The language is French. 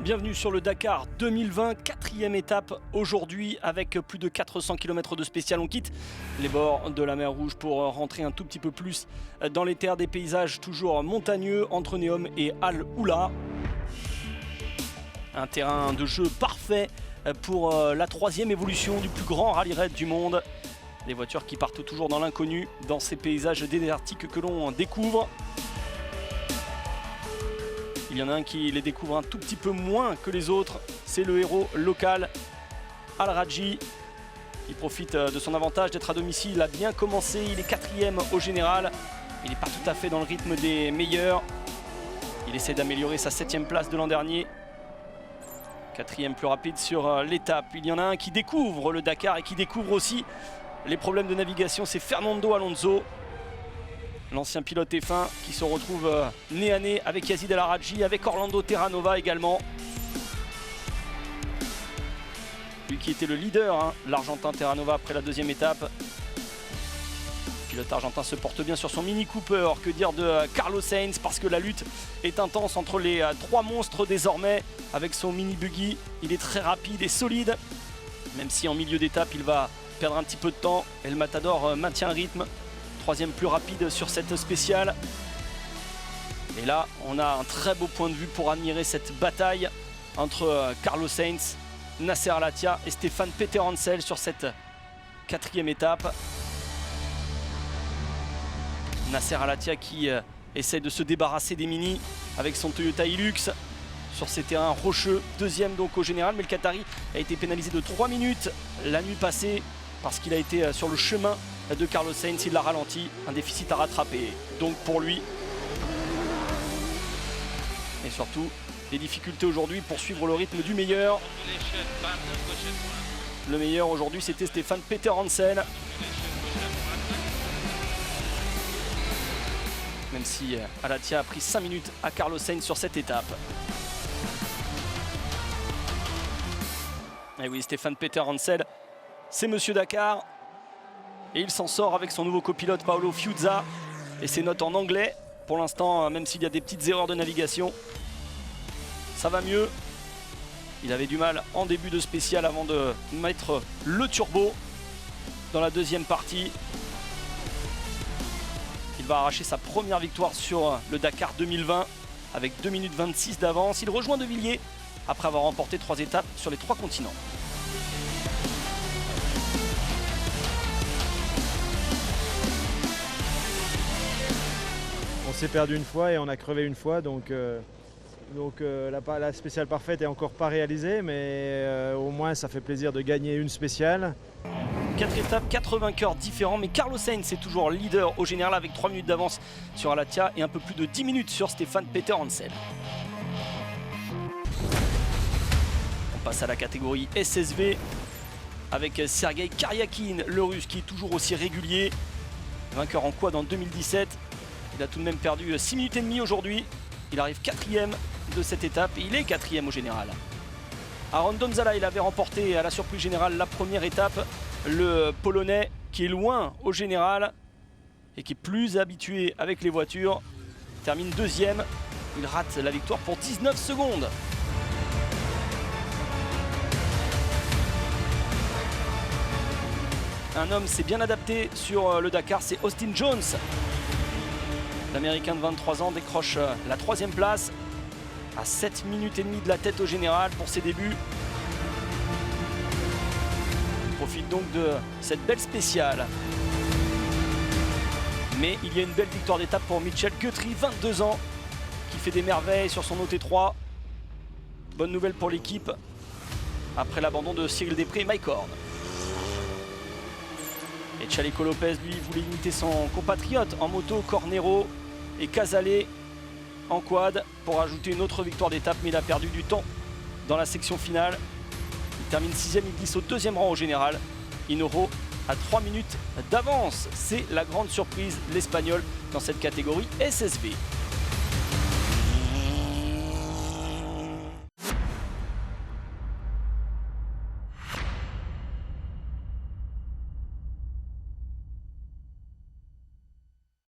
Bienvenue sur le Dakar 2020, quatrième étape aujourd'hui avec plus de 400 km de spécial. On quitte les bords de la mer Rouge pour rentrer un tout petit peu plus dans les terres des paysages toujours montagneux entre Neom et Al Oula. Un terrain de jeu parfait pour la troisième évolution du plus grand rallye raid du monde. Des voitures qui partent toujours dans l'inconnu, dans ces paysages désertiques que l'on découvre. Il y en a un qui les découvre un tout petit peu moins que les autres, c'est le héros local, Al Rajhi. Il profite de son avantage d'être à domicile, il a bien commencé, il est quatrième au général. Il n'est pas tout à fait dans le rythme des meilleurs. Il essaie d'améliorer sa 7e place de l'an dernier. Quatrième plus rapide sur l'étape. Il y en a un qui découvre le Dakar et qui découvre aussi les problèmes de navigation, c'est Fernando Alonso. L'ancien pilote F1 qui se retrouve nez à nez avec Yazid Al Rajhi, avec Orlando Terranova également. Lui qui était le leader, l'Argentin Terranova après la deuxième étape. Le pilote argentin se porte bien sur son Mini Cooper. Que dire de Carlos Sainz, parce que la lutte est intense entre les trois monstres désormais. Avec son Mini Buggy, il est très rapide et solide. Même si en milieu d'étape il va perdre un petit peu de temps. Et le Matador maintient un rythme. Troisième plus rapide sur cette spéciale. Et là, on a un très beau point de vue pour admirer cette bataille entre Carlos Sainz, Nasser Al-Attiyah et Stefan Peter Hansel sur cette quatrième étape. Nasser Al-Attiyah qui essaie de se débarrasser des Mini avec son Toyota Hilux sur ces terrains rocheux. Deuxième donc au général, mais le Qatari a été pénalisé de 3 minutes la nuit passée parce qu'il a été sur le chemin de Carlos Sainz, il l'a ralenti, un déficit à rattraper donc pour lui. Et surtout les difficultés aujourd'hui pour suivre le rythme du meilleur. Le meilleur aujourd'hui c'était Stefan Peter Hansel. Même si Al-Attiyah a pris 5 minutes à Carlos Sainz sur cette étape. Et oui, Stefan Peter Hansel, c'est Monsieur Dakar. Et il s'en sort avec son nouveau copilote Paolo Fiuzza et ses notes en anglais. Pour l'instant, même s'il y a des petites erreurs de navigation, ça va mieux. Il avait du mal en début de spécial avant de mettre le turbo dans la deuxième partie. Il va arracher sa première victoire sur le Dakar 2020 avec 2 minutes 26 d'avance. Il rejoint De Villiers après avoir remporté 3 étapes sur les 3 continents. On s'est perdu une fois et on a crevé une fois, donc la spéciale parfaite est encore pas réalisée, mais au moins ça fait plaisir de gagner une spéciale. 4 étapes, 4 vainqueurs différents, mais Carlos Sainz est toujours leader au général avec 3 minutes d'avance sur Al-Attiyah et un peu plus de 10 minutes sur Stefan Peter Hansel. On passe à la catégorie SSV avec Sergei Karyakin, le russe qui est toujours aussi régulier, vainqueur en quad en 2017. Il a tout de même perdu 6 minutes et demie aujourd'hui. Il arrive 4e de cette étape et il est 4e au général. Aaron Donzala, il avait remporté à la surprise générale la première étape. Le Polonais qui est loin au général et qui est plus habitué avec les voitures termine 2e. Il rate la victoire pour 19 secondes. Un homme s'est bien adapté sur le Dakar, c'est Austin Jones. L'Américain de 23 ans décroche la 3e place à 7 minutes et demie de la tête au général pour ses débuts. Il profite donc de cette belle spéciale. Mais il y a une belle victoire d'étape pour Mitchell Guthrie, 22 ans, qui fait des merveilles sur son OT3. Bonne nouvelle pour l'équipe après l'abandon de Cyril Després et Mike Horn. Et Chaleco Lopez, lui, voulait imiter son compatriote en moto, Cornero et Casale en quad pour ajouter une autre victoire d'étape, mais il a perdu du temps dans la section finale. Il termine 6e, il glisse au 2e rang au général. Hinoro à 3 minutes d'avance. C'est la grande surprise, l'Espagnol, dans cette catégorie SSV.